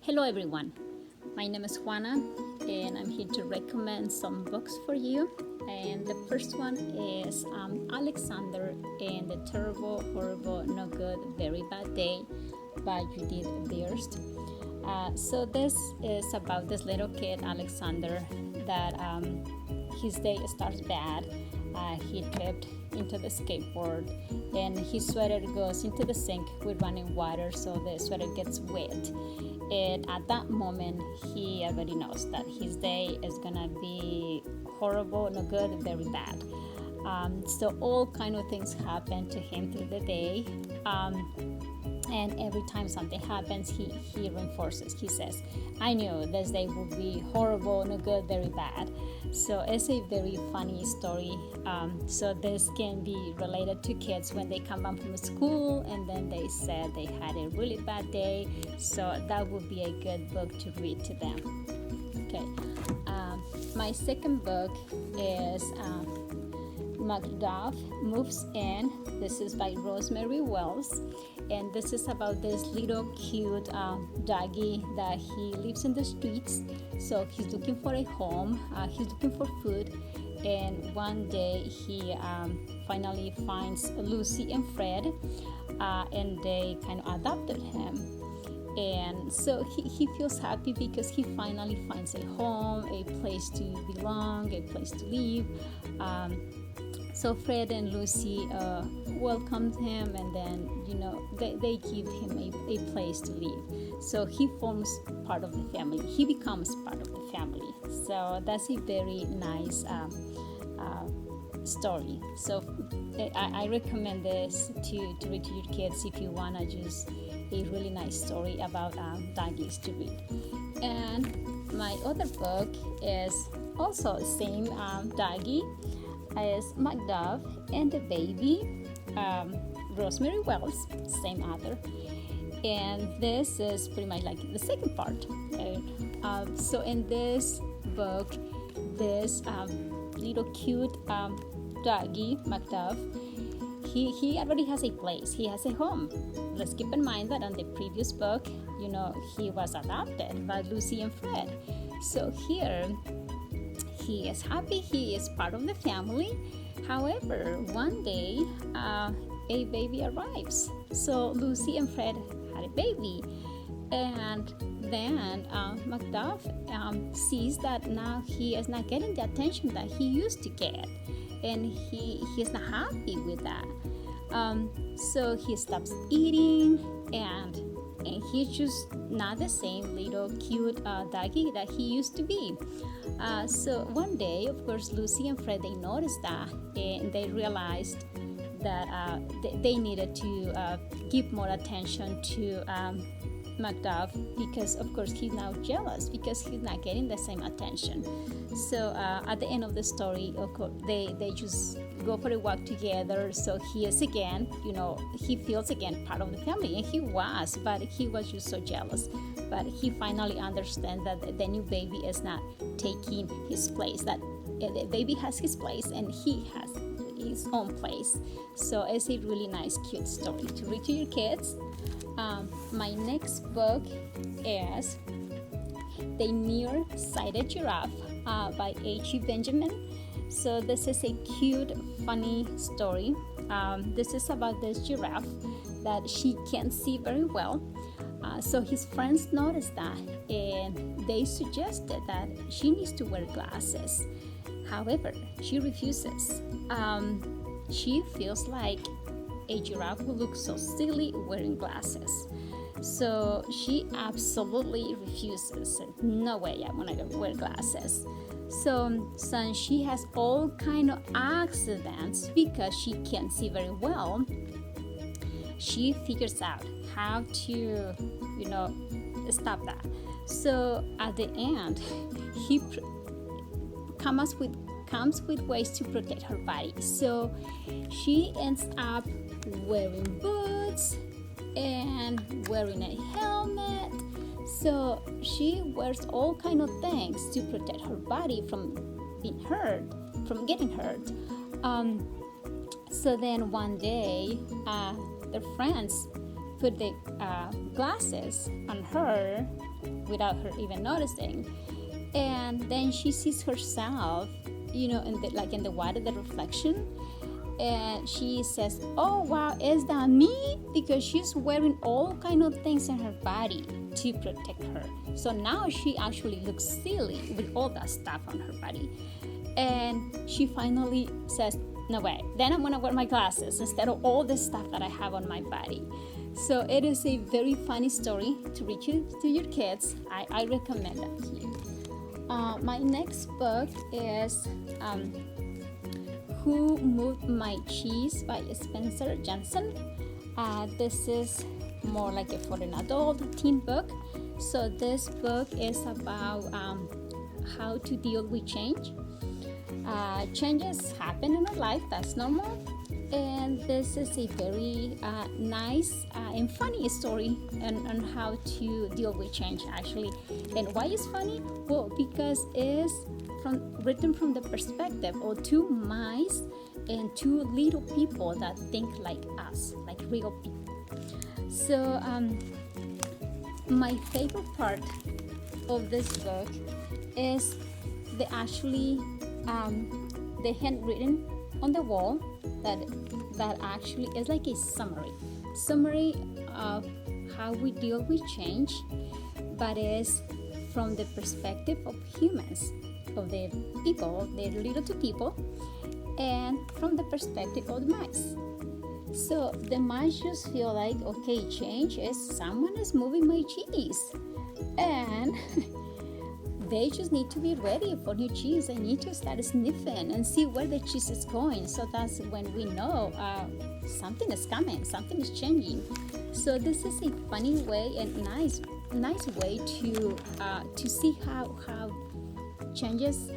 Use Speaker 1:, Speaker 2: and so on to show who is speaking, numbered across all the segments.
Speaker 1: Hello everyone, my name is Juana and I'm here to recommend some books for you. And the first one is Alexander and the Terrible, Horrible, No Good, Very Bad Day by Judith Viorst. So this is about this little kid, Alexander, that his day starts bad. He tripped into the skateboard and his sweater goes into the sink with running water, so the sweater gets wet. And at that moment, he already knows that his day is gonna be horrible, no good, very bad. So all kind of things happen to him through the day. And every time something happens, he reinforces. He says, I knew this day would be horrible, no good, very bad. So it's a very funny story. So this can be related to kids when they come back from school and then they said they had a really bad day. So that would be a good book to read to them. Okay. My second book is McDuff Moves In. This is by Rosemary Wells, and this is about this little cute doggy that he lives in the streets. So he's looking for a home, he's looking for food, and one day he finally finds Lucy and Fred, and they kind of adopted him. And so he feels happy because he finally finds a home, a place to belong, a place to live. So Fred and Lucy welcomed him, and then they give him a place to live. So he forms part of the family. He becomes part of the family. So that's a very nice story. So I recommend this to read to your kids if you wanna just a really nice story about doggies to read. And my other book is also the same doggy. Is McDuff and the Baby, Rosemary Wells, same author. And this is pretty much like the second part. So in this book, this little cute doggy, McDuff, he already has a place. He has a home. Let's keep in mind that in the previous book, he was adopted by Lucy and Fred. So here, he is happy, he is part of the family. However, one day, a baby arrives. So Lucy and Fred had a baby. And then McDuff sees that now he is not getting the attention that he used to get. And he's not happy with that. So he stops eating, and he's just not the same little cute doggy that he used to be. So one day, of course, Lucy and Fred, they noticed that, and they realized that they needed to give more attention to McDuff, because of course he's now jealous because he's not getting the same attention. So at the end of the story, of course, they just go for a walk together. So he is again, he feels again part of the family, and he was, but he was just so jealous. But he finally understands that the new baby is not taking his place, that the baby has his place and he has his own place. So it's a really nice, cute story to read to your kids. My next book is The Nearsighted Giraffe by H.E. Benjamin. So this is a cute, funny story. This is about this giraffe that she can't see very well. So his friends noticed that, and they suggested that she needs to wear glasses. However, she refuses. She feels like a giraffe who looks so silly wearing glasses. So she absolutely refuses. No way, I want to wear glasses. So since she has all kind of accidents because she can't see very well, she figures out how to, stop that. So at the end, he comes with ways to protect her body. So she ends up wearing boots and wearing a helmet. So she wears all kind of things to protect her body from being hurt, from getting hurt. So then one day, their friends put the glasses on her without her even noticing, and then she sees herself, in the water, the reflection, and she says, "Oh wow, is that me?" Because she's wearing all kind of things in her body to protect her. So now she actually looks silly with all that stuff on her body, and she finally says, "No way, then I'm gonna wear my glasses instead of all the stuff that I have on my body." So it is a very funny story to read to your kids. I recommend that to you. My next book is Who Moved My Cheese by Spencer Johnson. This is more like for an adult teen book. So this book is about how to deal with change. Changes happen in our life, that's normal. And this is a very nice and funny story on how to deal with change, actually. And why is funny? Well, because it's written from the perspective of two mice and two little people that think like us, like real people. So my favorite part of this book is the handwritten on the wall that actually is like a summary of how we deal with change, but is from the perspective of humans, of the people, the little two people, and from the perspective of the mice. So the mice just feel like, okay, change is someone is moving my cheese, and they just need to be ready for new cheese. They need to start sniffing and see where the cheese is going. So that's when we know something is coming, something is changing. So this is a funny way and nice way to see how changes,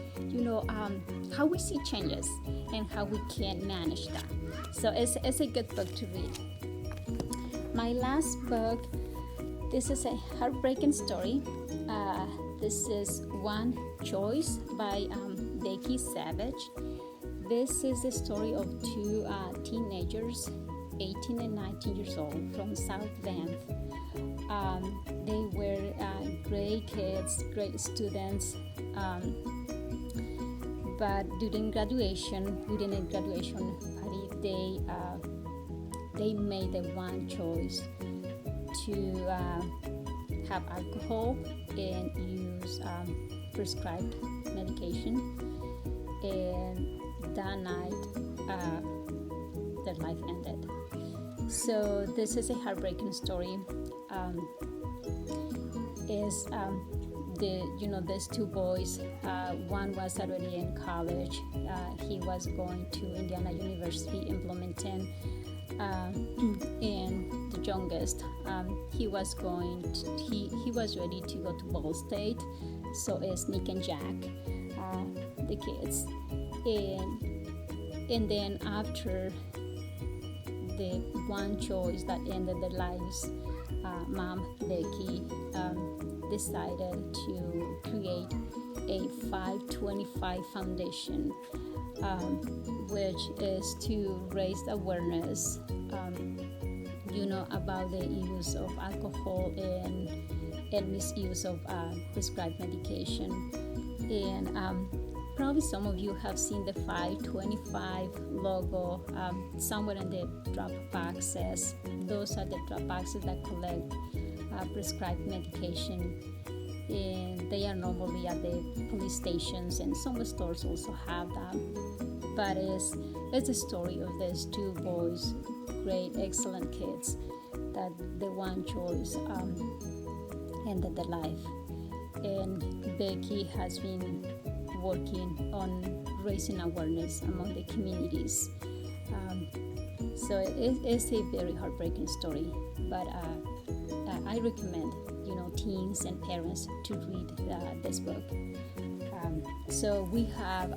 Speaker 1: how we see changes and how we can manage that. So it's a good book to read. My last book, this is a heartbreaking story. This is One Choice by Becky Savage. This is the story of two teenagers, 18 and 19 years old, from South Bend. They were great kids, great students, but during a graduation party, they made the one choice to have alcohol and use prescribed medication, and that night their life ended. So this is a heartbreaking story. These two boys, one was already in college. He was going to Indiana University in Bloomington, and the youngest, he was ready to go to Ball State. So it's Nick and Jack, the kids, and then after the one choice that ended their lives, Mom Becky decided to create a 525 foundation, which is to raise awareness, about the use of alcohol and misuse of prescribed medication. And probably some of you have seen the 525 logo somewhere in the drop boxes. Those are the drop boxes that collect prescribed medication, and they are normally at the police stations, and some stores also have them. But it's a story of these two boys, great, excellent kids, that the one choice ended their life. And Becky has been working on raising awareness among the communities. So it's a very heartbreaking story, but I recommend teens and parents to read this book. So we have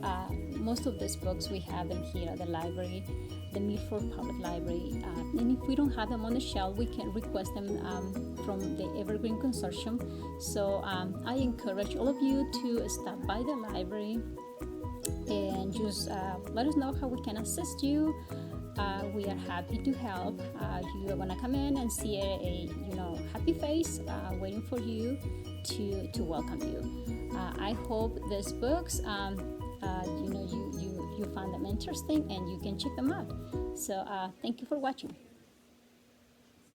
Speaker 1: most of these books, we have them here at the library, the Milford Public Library, and if we don't have them on the shelf, we can request them from the Evergreen Consortium. So I encourage all of you to stop by the library and just let us know how we can assist you. we are happy to help. You are gonna come in and see a happy face waiting for you to welcome you. I hope these books you found them interesting and you can check them out. So thank you for watching.